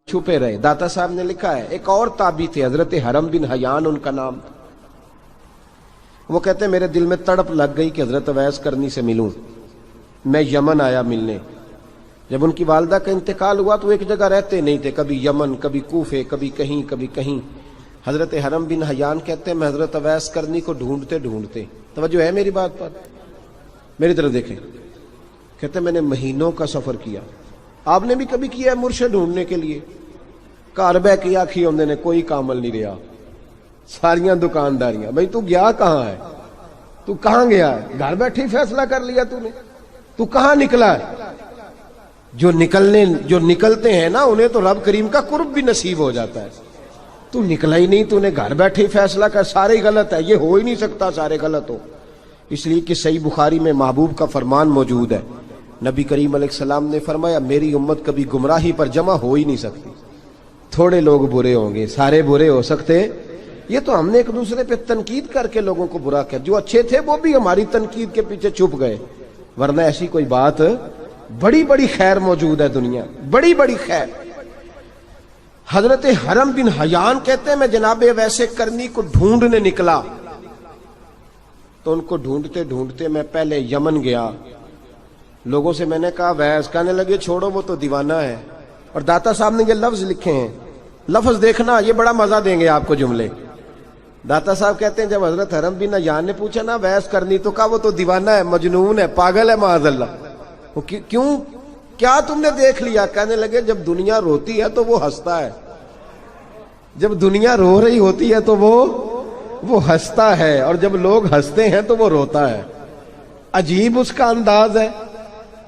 چھپے رہے. داتا صاحب نے لکھا ہے ایک اور تابعی تھے حضرت حرم بن حیان ان کا نام تھا. وہ کہتے ہیں میرے دل میں تڑپ لگ گئی کہ حضرت اویس کرنی سے ملوں. میں یمن آیا ملنے. جب ان کی والدہ کا انتقال ہوا تو ایک جگہ رہتے نہیں تھے, کبھی یمن کبھی کوفے کبھی کہیں. حضرت حرم بن حیان کہتے ہیں میں حضرت اویس کرنی کو ڈھونڈتے ڈھونڈتے, توجہ ہے میری بات پر, میری طرف دیکھیں, کہتے ہیں میں نے مہینوں کا سفر کیا. آپ نے بھی کبھی کیا ہے مرشد ڈھونڈنے کے لیے؟ گھر بہ کے آکھی ہوندے نے کوئی کامل نہیں رہا, ساریاں دکانداریاں. بھئی تو گیا کہاں ہے؟ تو کہاں گیا ہے؟ گھر بیٹھے فیصلہ کر لیا تو نے, تو کہاں نکلا ہے؟ جو نکلتے ہیں نا انہیں تو رب کریم کا قرب بھی نصیب ہو جاتا ہے. تو نکلا ہی نہیں, تو نے گھر بیٹھے فیصلہ کر, سارے غلط ہے. یہ ہو ہی نہیں سکتا سارے غلط ہو, اس لیے کہ صحیح بخاری میں محبوب کا فرمان موجود ہے. نبی کریم علیہ السلام نے فرمایا میری امت کبھی گمراہی پر جمع ہو ہی نہیں سکتی. تھوڑے لوگ برے ہوں گے, سارے برے ہو سکتے. یہ تو ہم نے ایک دوسرے پہ تنقید کر کے لوگوں کو برا کیا. جو اچھے تھے وہ بھی ہماری تنقید کے پیچھے چھپ گئے, ورنہ ایسی کوئی بات, بڑی بڑی خیر موجود ہے دنیا, بڑی بڑی خیر. حضرت حرم بن حیان کہتے ہیں میں جناب ویسے کرنی کو ڈھونڈنے نکلا, تو ان کو ڈھونڈتے ڈھونڈتے میں پہلے یمن گیا. لوگوں سے میں نے کہا ویس, کہنے لگے چھوڑو وہ تو دیوانہ ہے. اور داتا صاحب نے یہ لفظ لکھے ہیں, لفظ دیکھنا یہ بڑا مزہ دیں گے آپ کو جملے. داتا صاحب کہتے ہیں جب حضرت حرم بن حیان نے پوچھا نا ویس کرنی, تو کہا وہ تو دیوانہ ہے, مجنون ہے, پاگل ہے معاذ اللہ. کیوں, کیا تم نے دیکھ لیا؟ کہنے لگے جب دنیا روتی ہے تو وہ ہنستا ہے, جب دنیا رو رہی ہوتی ہے تو وہ ہنستا ہے, اور جب لوگ ہنستے ہیں تو وہ روتا ہے. عجیب اس کا انداز ہے.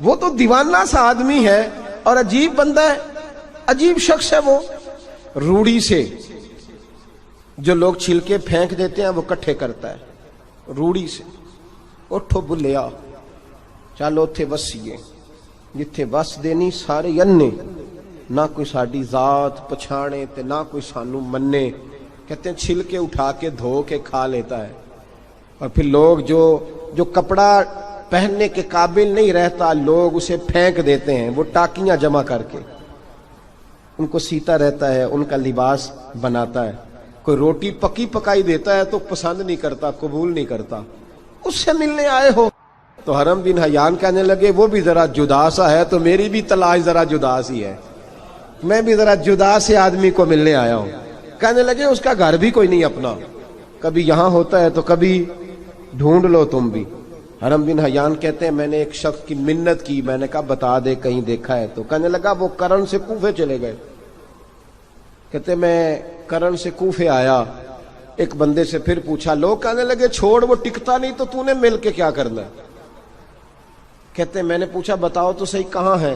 وہ تو دیوانہ سا آدمی ہے اور عجیب بندہ ہے, عجیب شخص ہے. وہ روڑی سے جو لوگ چھلکے پھینک دیتے ہیں وہ کٹھے کرتا ہے, روڑی سے. اٹھو بلیا چلو تھے وسیے جتھے وس دینی سارے ینے, نہ کوئی ساڈی ذات پچھانے تے نہ کوئی سانو مننے. کہتے ہیں چھلکے اٹھا کے دھو کے کھا لیتا ہے, اور پھر لوگ جو کپڑا پہننے کے قابل نہیں رہتا لوگ اسے پھینک دیتے ہیں, وہ ٹاکیاں جمع کر کے ان کو سیتا رہتا ہے, ان کا لباس بناتا ہے. کوئی روٹی پکی پکائی دیتا ہے تو پسند نہیں کرتا, قبول نہیں کرتا. اس سے ملنے آئے ہو؟ تو حرم بن حیان کہنے لگے وہ بھی ذرا جدا سا ہے تو میری بھی تلاش ذرا جدا سی ہے, میں بھی ذرا جدا سے آدمی کو ملنے آیا ہوں. کہنے لگے اس کا گھر بھی کوئی نہیں اپنا, کبھی یہاں ہوتا ہے تو کبھی ڈھونڈ لو تم بھی. حرم بن حیان کہتے ہیں میں نے ایک شخص کی منت کی, میں نے کہا بتا دے کہیں دیکھا ہے تو. کہنے لگا وہ کرن سے کوفے چلے گئے. کہتے میں کرن سے کوفے آیا, ایک بندے سے پھر پوچھا, لوگ کہنے لگے چھوڑ وہ ٹکتا نہیں تو تو نے مل کے کیا کرنا ہے. کہتے میں نے پوچھا بتاؤ تو صحیح کہاں ہے,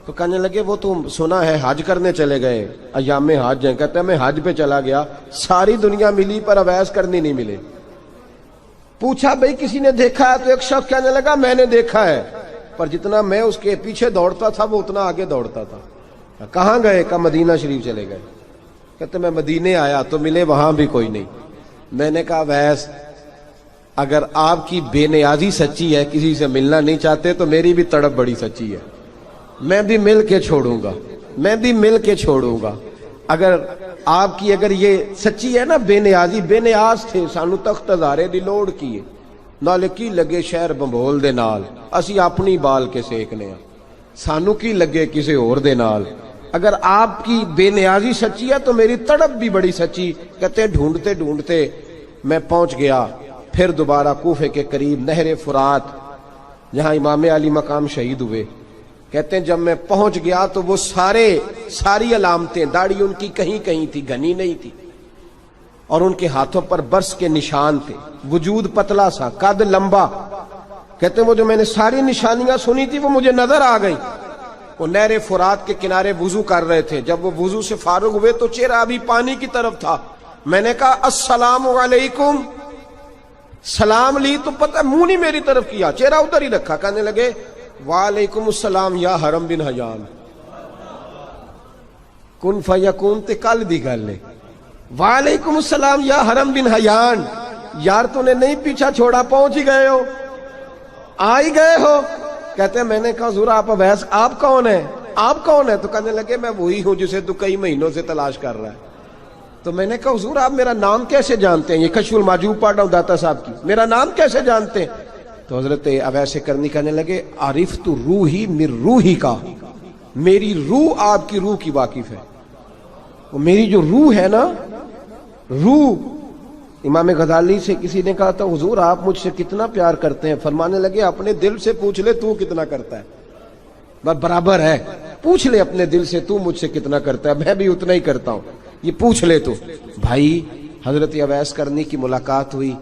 تو کہنے لگے وہ تو سنا ہے حج کرنے چلے گئے, ایام حج ہیں. کہتے ہیں میں حج پہ چلا گیا, ساری دنیا ملی پر اویس کرنی نہیں ملے. پوچھا بھئی کسی نے دیکھا ہے, تو ایک شخص کہنے لگا میں نے دیکھا ہے, پر جتنا میں اس کے پیچھے دوڑتا تھا وہ اتنا آگے دوڑتا تھا. کہاں گئے؟ کہا مدینہ شریف چلے گئے. کہتے میں مدینے آیا تو ملے وہاں بھی کوئی نہیں. میں نے کہا ویس اگر آپ کی بے نیازی سچی ہے, کسی سے ملنا نہیں چاہتے, تو میری بھی تڑپ بڑی سچی ہے, میں بھی مل کے چھوڑوں گا, میں بھی مل کے چھوڑوں گا. اگر آپ کی اگر یہ سچی ہے نا بے نیازی, بے نیاز تھے, سانو تخت ہزارے دی لوڑ کی ہے, نالے کی لگے شہر بمبول دے نال, اسی اپنی بال کے سیکنے ہیں, سانو کی لگے کسی اور دے نال. اگر آپ کی بے نیازی سچی ہے تو میری تڑپ بھی بڑی سچی. کہتے ڈھونڈتے ڈھونڈتے میں پہنچ گیا پھر دوبارہ کوفے کے قریب نہر فرات, جہاں امام علی مقام شہید ہوئے. کہتے ہیں جب میں پہنچ گیا تو وہ ساری علامتیں, داڑھی ان کی کہیں کہیں تھی, گھنی نہیں تھی, اور ان کے ہاتھوں پر برس کے نشان تھے, وجود پتلا سا, قد لمبا. کہتے ہیں وہ جو میں نے ساری نشانیاں سنی تھی وہ مجھے نظر آ گئی. وہ نہر فرات کے کنارے وضو کر رہے تھے, جب وہ وضو سے فارغ ہوئے تو چہرہ ابھی پانی کی طرف تھا. میں نے کہا السلام علیکم, سلام لی تو پتہ منہ نہیں میری طرف کیا, چہرہ ادھر ہی رکھا. کہنے لگے وعلیکم السلام یا حرم بن حیان. کن فیکون تے کل دی گل ہے, وعلیکم السلام یا حرم بن حیان. یار تو نے نہیں پیچھا چھوڑا, پہنچ ہی گئے ہو, آ ہی گئے ہو. کہتے ہیں میں نے کہا حضور آپ اویس, آپ کون ہیں؟ آپ کون ہے؟ تو کہنے لگے میں وہی ہوں جسے تو کئی مہینوں سے تلاش کر رہا ہے۔ تو میں نے کہا حضور آپ میرا نام کیسے جانتے ہیں؟ یہ کشف المحجوب پڑھ رہا ہوں داتا صاحب کی، میرا نام کیسے جانتے ہیں؟ تو حضرت اویس کرنی کہنے لگے عرفت روحی من روحی کا، میری روح آپ کی روح کی واقف ہے۔ وہ میری جو روح ہے نا، روح۔ امام غزالی سے کسی نے کہا تھا حضور آپ مجھ سے کتنا پیار کرتے ہیں؟ فرمانے لگے اپنے دل سے پوچھ لے تو کتنا کرتا ہے، بس برابر ہے، پوچھ لے اپنے دل سے تو مجھ سے کتنا کرتا ہے، میں بھی اتنا ہی کرتا ہوں، یہ پوچھ لے تو۔ بھائی حضرت اویس کرنی کی ملاقات ہوئی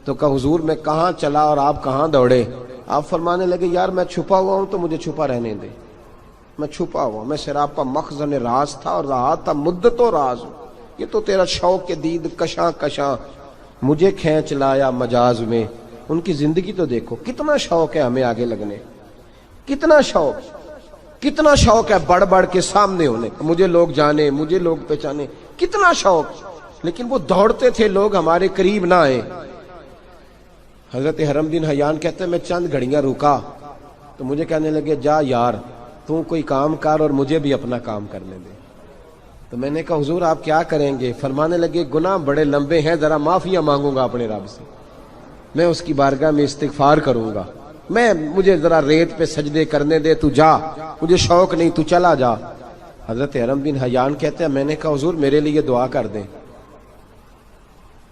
تو کہا حضور میں کہاں چلا اور آپ کہاں دوڑے؟ آپ فرمانے لگے یار میں چھپا ہوا ہوں تو مجھے چھپا رہنے دے، میں چھپا ہوا، میں سراپا مخزن راز تھا اور رہا تھا مدت و راز۔ یہ تو تیرا شوق کے دید کشاں کشاں مجھے کھینچ لایا مجاز میں۔ ان کی زندگی تو دیکھو، کتنا شوق ہے ہمیں آگے لگنے، کتنا شوق ہے بڑھ بڑھ کے سامنے ہونے، مجھے لوگ جانے، مجھے لوگ پہچانے، کتنا شوق، لیکن وہ دوڑتے تھے لوگ ہمارے قریب نہ آئے۔ حضرت حرم بن حیان کہتے ہیں میں چند گھڑیاں رکا تو مجھے کہنے لگے جا یار تو کوئی کام کر اور مجھے بھی اپنا کام کرنے دے۔ تو میں نے کہا حضور آپ کیا کریں گے؟ فرمانے لگے گناہ بڑے لمبے ہیں، ذرا معافیاں مانگوں گا اپنے رب سے، میں اس کی بارگاہ میں استغفار کروں گا، مجھے ذرا ریت پہ سجدے کرنے دے، تو جا، مجھے شوق نہیں، تو چلا جا۔ حضرت حرم بن حیان کہتے ہیں میں نے کہا حضور میرے لیے دعا کر دیں۔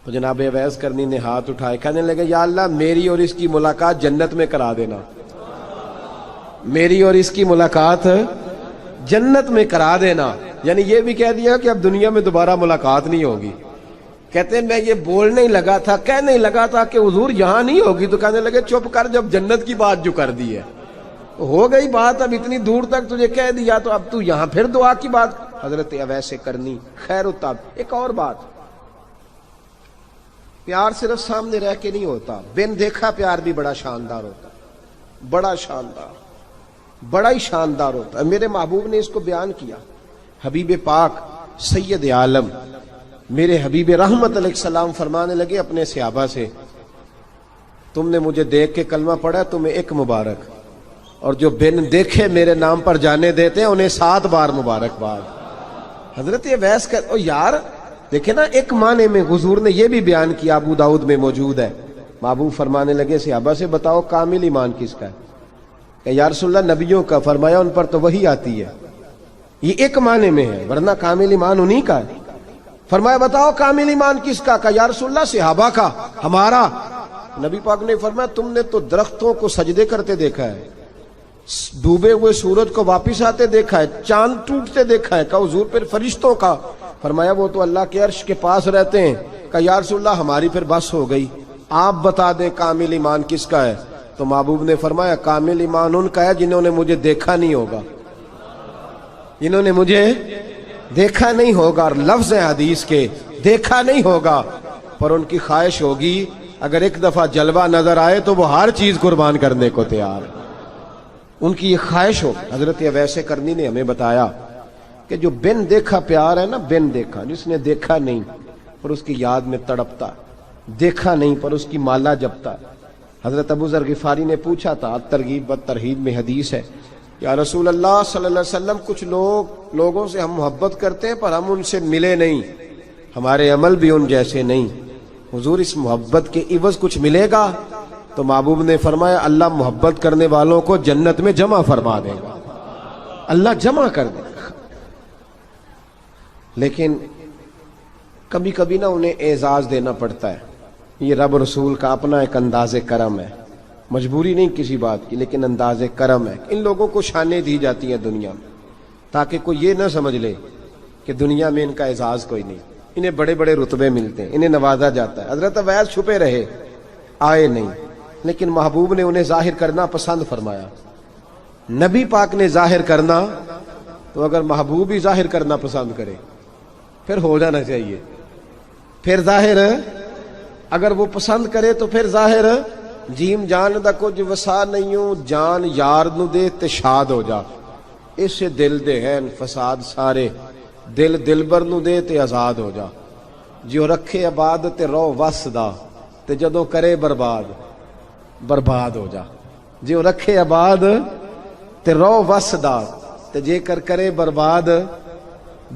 تو جناب اویس کرنی نے ہاتھ اٹھائے، کہنے لگے یا اللہ میری اور اس کی ملاقات جنت میں کرا دینا، میری اور اس کی ملاقات جنت میں کرا دینا۔ یعنی یہ بھی کہہ دیا کہ اب دنیا میں دوبارہ ملاقات نہیں ہوگی۔ کہتے ہیں میں یہ بولنے ہی لگا تھا، کہنے ہی لگا تھا کہ حضور یہاں نہیں ہوگی، تو کہنے لگے چپ کر، جب جنت کی بات جو کر دی ہے ہو گئی بات، اب اتنی دور تک تجھے کہہ دیا تو اب تو یہاں پھر دعا کی بات۔ حضرت اویس کرنی خیر التاب۔ ایک اور بات، پیار صرف سامنے رہ کے نہیں ہوتا، بن دیکھا پیار بھی بڑا شاندار ہوتا، بڑا شاندار، بڑا ہی شاندار ہوتا ہے۔ میرے محبوب نے اس کو بیان کیا، حبیب پاک سید عالم میرے حبیب رحمت علیہ السلام فرمانے لگے اپنے صحابہ سے تم نے مجھے دیکھ کے کلمہ پڑھا، تمہیں ایک مبارک، اور جو بن دیکھے میرے نام پر جانے دیتے ہیں انہیں 7 بار مبارکباد۔ حضرت اویس کا یار دیکھیں نا، ایک معنی میں حضور نے یہ بھی بیان کیا، ابو داؤد میں موجود ہے۔ محبوب فرمانے لگے صحابہ سے بتاؤ کامل ایمان کس کا ہے؟ کہ یا رسول اللہ نبیوں کا۔ فرمایا ان پر تو وہی آتی ہے، یہ ایک معنی میں ہے، ورنہ کامل ایمان انہی کا ہے۔ فرمایا بتاؤ کامل ایمان کس کا؟ کہ یا رسول اللہ صحابہ کا، ہمارا۔ نبی پاک نے فرمایا تم نے تو درختوں کو سجدے کرتے دیکھا ہے، ڈوبے ہوئے سورج کو واپس آتے دیکھا ہے، چاند ٹوٹتے دیکھا ہے۔ کہ حضور پھر فرشتوں کا؟ فرمایا وہ تو اللہ کے عرش کے پاس رہتے ہیں۔ کہ یا رسول اللہ ہماری پھر بس ہو گئی، آپ بتا دیں کامل ایمان کس کا ہے؟ تو محبوب نے فرمایا کامل ایمان ان کا ہے جنہوں نے مجھے دیکھا نہیں ہوگا، جنہوں نے مجھے دیکھا نہیں ہوگا، اور لفظ ہے حدیث کے دیکھا نہیں ہوگا، پر ان کی خواہش ہوگی اگر ایک دفعہ جلوہ نظر آئے تو وہ ہر چیز قربان کرنے کو تیار ہے، ان کی یہ خواہش ہو۔ حضرت اویس کرنی نے ہمیں بتایا کہ جو بن دیکھا پیار ہے نا، بن دیکھا، جس نے دیکھا نہیں پر اس کی یاد میں تڑپتا، دیکھا نہیں پر اس کی مالا جپتا۔ حضرت ابو ذر غفاری نے پوچھا تھا، ترغیب و ترہیب میں حدیث ہے، یا رسول اللہ صلی اللہ علیہ وسلم کچھ لوگوں سے ہم محبت کرتے ہیں پر ہم ان سے ملے نہیں، ہمارے عمل بھی ان جیسے نہیں، حضور اس محبت کے عوض کچھ ملے گا؟ تو محبوب نے فرمایا اللہ محبت کرنے والوں کو جنت میں جمع فرما دے گا، اللہ جمع کر دے گا۔ لیکن کبھی کبھی نا انہیں اعزاز دینا پڑتا ہے، یہ رب رسول کا اپنا ایک انداز کرم ہے، مجبوری نہیں کسی بات کی، لیکن انداز کرم ہے۔ ان لوگوں کو شانیں دی جاتی ہیں دنیا میں تاکہ کوئی یہ نہ سمجھ لے کہ دنیا میں ان کا اعزاز کوئی نہیں، انہیں بڑے بڑے رتبے ملتے ہیں، انہیں نوازا جاتا ہے۔ حضرت اویس چھپے رہے، آئے نہیں، لیکن محبوب نے انہیں ظاہر کرنا پسند فرمایا۔ نبی پاک نے ظاہر کرنا تو اگر محبوب ہی ظاہر کرنا پسند کرے پھر ہو جانا چاہیے، پھر ظاہر اگر وہ پسند کرے تو پھر ظاہر جیم جان دا کچھ وسا نہیں ہوں، جان یار نو دے تے شاد ہو جا، اسے دل دے ہیں فساد سارے، دل دلبر نو دے تے آزاد ہو جا، جو رکھے آباد تے رو وس دا تے جدوں کرے برباد برباد ہو جا، جو رکھے آباد تے رو وس دا تے جے کر کرے برباد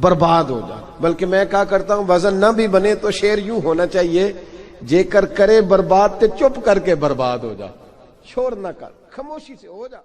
برباد ہو جا. بلکہ میں کہا کرتا ہوں وزن نہ بھی بنے تو شعر یوں ہونا چاہیے جے کر کرے برباد تے چپ کر کے برباد ہو جا. شور نہ کر, خاموشی سے ہو جا.